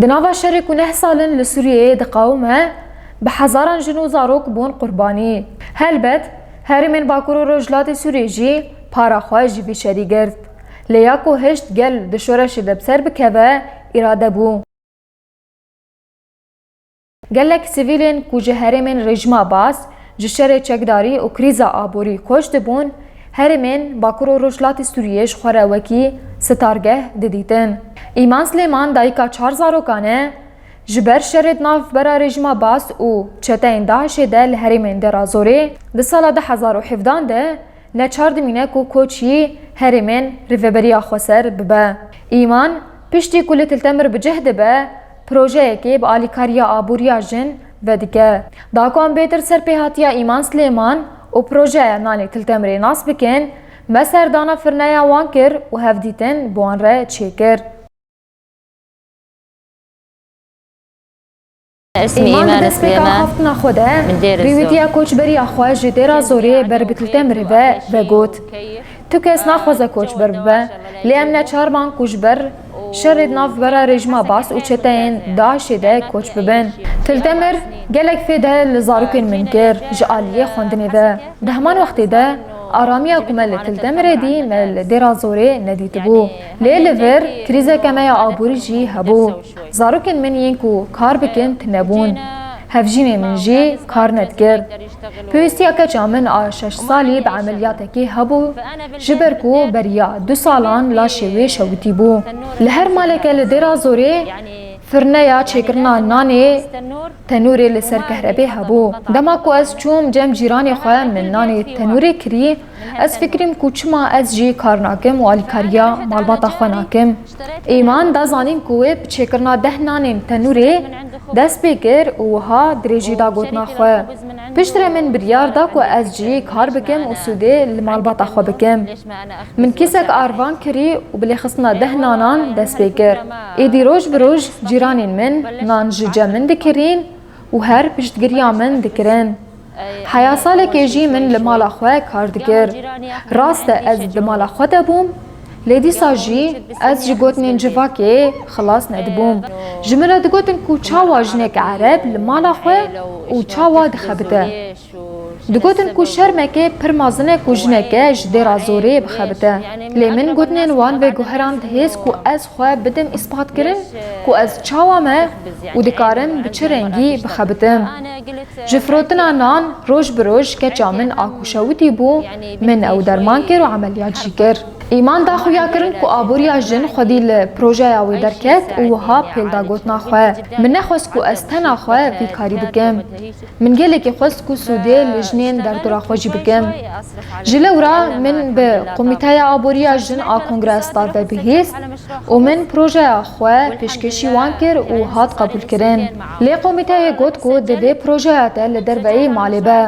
دناوا شرك و 9 سالن لسوریه دقاومه به هزاران جنو زاروک بون قربانی. هلبت هرمین باکور و رجلات سوریه جی پارا خواهی بی شری گرد. لیاکو هشت گل دشورش دبسر بکوه اراده بو. گلک سیویلین کوجه هرمین رژما باس جشر چکداری و کریزا آبوری کشت بون هرمین باکور و رجلات سوریهش خوره وکی ستارگه ددیتن. ایمان سلیمان دایکا 4 زاروکانه جبر شرد ناف برا رژما باس و چتین داعش ده لهرمین درازوری ده سال 2017 ده لچارد مینه کو کوچی هرمین ریوبریا خوسر ببه. ایمان پشتی کل تلتمر بجهد به پروژه که با آلیکاریا آبوریا جن و دیگه. داکوان بیتر سرپیهاتیا ایمان سلیمان و پروژه نانی تلتمری ناس بکن مسر دانا فرنایا وان کر و هفدیتن بوان را چه کر. اسمي إيمان سليمان خفتنا خوده من دير الزور ريويتيا كوچ بري أخوة جديرا زوري بربتلتم ربا وقوت تو كيس ناخوزا كوچ بربا لأمنا چارمان كوچ بر شرد ناف برا رجما باس و چتين داعش ده كوچ ببن تلتمر گلک فيده لزاروكين من كير جعالية خوندني ده دهمان وقت ده آرامی کمال تلتمر دی مل درازوری ندیت بو. لیلور کریزه کمای آبوری جی هبو. زاروکن من ینکو کار بکن تنبون. هفجین من جی کار ندکرد. پیوستیا کجا من 6 سالی به عملیات کی هبو. جبرکو بریا 2 سالان لا شوی شوتی بو. لهر مالک لدرازوری فرنایا چکرنا نانی تنوری لسر کهربی هبو. دما کو از چوم جم جیرانی خواه من نانی تنوری کری از فکریم کو چما از جی کار ناکم و آلیکاریا مالباتا خواه ناکم. ایمان دا زانیم کوه بچکرنا 10 نانیم تنوری دست بگر و ها دریجی دا گوتنا خواه. پشتر من بریار دا کو از جی کار بکم و سوده لمالباتا خواه بکم. من کسک آروان کری و بلی خصنا 10 نانان دست بگر. ایدی روش بروش جیرانین من نان ججا من دکرین و هر پشتگریا من دکرین. حیا سال که جی من لمالا خواه کار دکر. راست از لمالا خواه دبوم لیدی ساجی از جی گوتنین جوا که خلاص ندبوم. جمله دگوتن کو چاوا جنک عرب لمالا خواه و چاوا دخبته. دگوتن کو شرمکه پرمازنه کو جنکه جدیر زوری بخبته. لیمن گوتنین وان و گوهران دهیز کو از خواه بدم اثبات کرن کو از چاوا ما و دکارم بچه رنگی بخبتم. جفروتنا نان روش بروش که چامن آکوشاوتی بو من او درمان کر و عملیات جی کر. ایمان دا خویا کرن کو آبوریا جن خودی لپروژه یاوی درکت و ها پیل دا گوتنا خواه. من نخواست کو استنا خواه وی کاری بکم. من گله که خواست کو سوده لجنین در دورا خوشی بکم. جلورا من به قومیتای آبوریا جن آ کنگرس دار و بهیست و من پروژه خواه پیشکشی وان کر و هات قبول کرن. لی قومیتای گوت کو دوی پروژه تا لدروی مالبه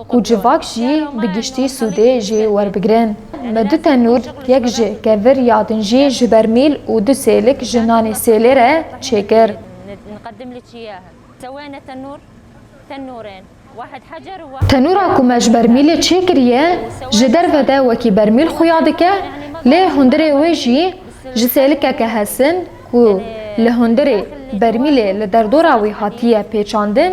کو جواک جی بگشتی سوده جی ور بگرن. مدو تنور یک جه کور یادن جی جبرمیل و 2 سیلک جنان سیلره چکر. نقدم لك اياها. سوينا تنورين واحد حجر تنورا کو مج برمیل چکریه جدر ودا وکی برمیل خویادکه لی هندره ویجی جسیلکه که هسن کو لهندره برمیل لدردورا وی هاتیه پیچاندن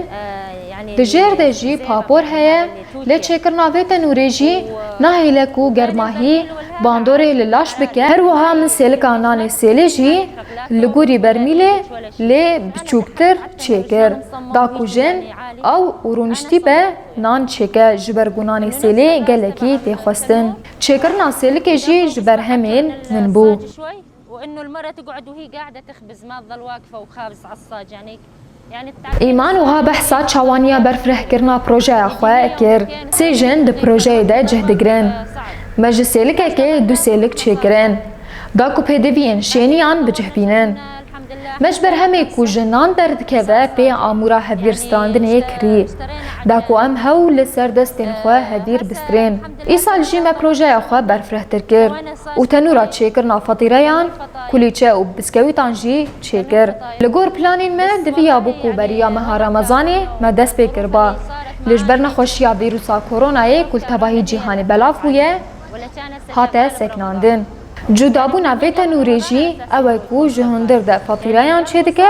دجر دجی پاپور هیا لی چکرنا وی تنوری جی ناهیله کو گرماهی باندوره للاش بکه هر وها من سیلکا نان سیلی جی لگوری برمیله لی بچوکتر چکر دا کو جن او ورونشتی به نان چکه جبرگونان سیلی گلکی تخواستن چکرنا سیلکه جی جبر همین ننبو وانه المراه تقعد وهي قاعده تخبز ما تظل واقفه وخابز عصاج يعني ایمان وها بحثا چوانیا برفره کرنا پروژه اخواه کر. 3 جن ده پروژه ده جهدگرن. مجه سیلکه که 2 سیلک چکرن. دا کو پیدوین شینیان بجهبینن. مجبر همه کو جنان درد که و پی آمورا هفیر ستاندنه کری. دا کو ام هاو لسر دستین خواه هفیر بسترین. ای سال جیمه پروژه اخواه برفره ترکر. و تنورا چکرنا فطیریان کلیچه و بسکویتان جی چکر. لگور پلانین ما دویا بکو بریا مها رمضانی ما دست بکر با. لجبر نخوشیا ویروسا کورونای کل تباهی جیهانی بلاف بویه هاته سکناندن. جدابو نوی تنوری جی اوه کو جهندر ده فطیریان چه دکه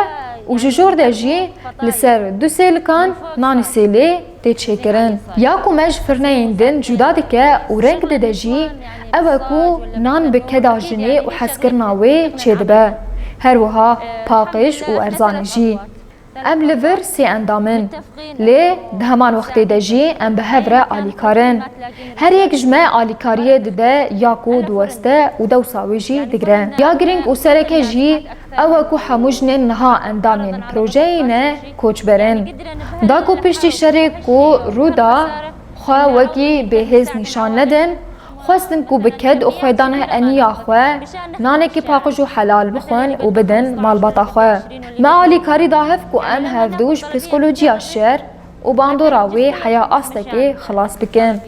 و جور ده جی لسر دو سیلکان نان سیلی تی چکرن یا کو مج فرنین دن جدا دکه و رنگ ده جی او کو نان بکدا جنی و حسکرنا وی چه دبه هر وها پاقش و ارزان جی ام لور سی اندامن لی دهمان وقتی ده جی ام به هفره آلیکارن هر یک جمع آلیکاریه ده یاکو دوسته و دو ساوی جی دگره یا گرنگ و سرکه جی او کو حموجن نها اندامن پروژه اینه کوچ برن دا کو پشتی شریک کو رودا خواه وکی به هز نشان ندن خواستن کو بکد و خویدانه انیا خواه نانه کی پاقش و حلال بخون و بدن مالباتا خواه معالی کاری داهف کو ام هفدوش پسیکولوژیا شر و باندو راوی حیا اصله که خلاص بکن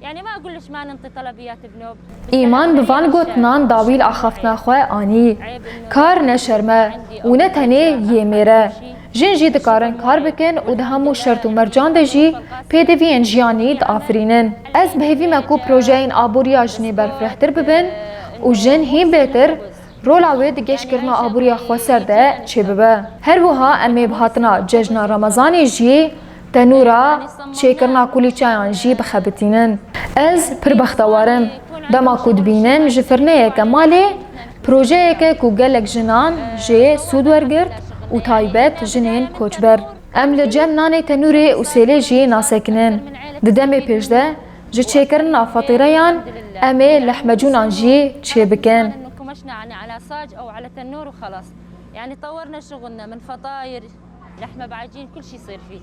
يعني ما اقول لك ما ننطي طلبيات بنوب ایمان بوان گوتنان داویل اخفتنا خواه آنی کار نشرمه و نتنه یه میره جن جی دکارن کار بکن و ده همو شرط و مرجان ده جی پیدوین جیانی ده آفرینن از بهوی مکو پروژه این آبوریا جنی برفرهتر ببن و جن هیم بهتر رولاوی ده گش کرنا آبوریا خواسر ده چه ببه هر وها امی بهاتنا ججنا رمضانی جی تنورا چه کرنا کلی چایان جی بخبتینن از پر بختوارم دما کود بینن جفرنه که مالی پروژه که کو گلک جنان جی سود ورگرد و تایبت جنین کوچبر ام لجم نانی تنوری و سیلی جی ناسکنن ددمی پیشده جی چه کرنا فطیریان امی لحمجونان جی چه بکن كمشنا على صاج او على تنور وخلاص يعني طورنا شغلنا من فطاير لحمه بعجين كل شيء يصير فيه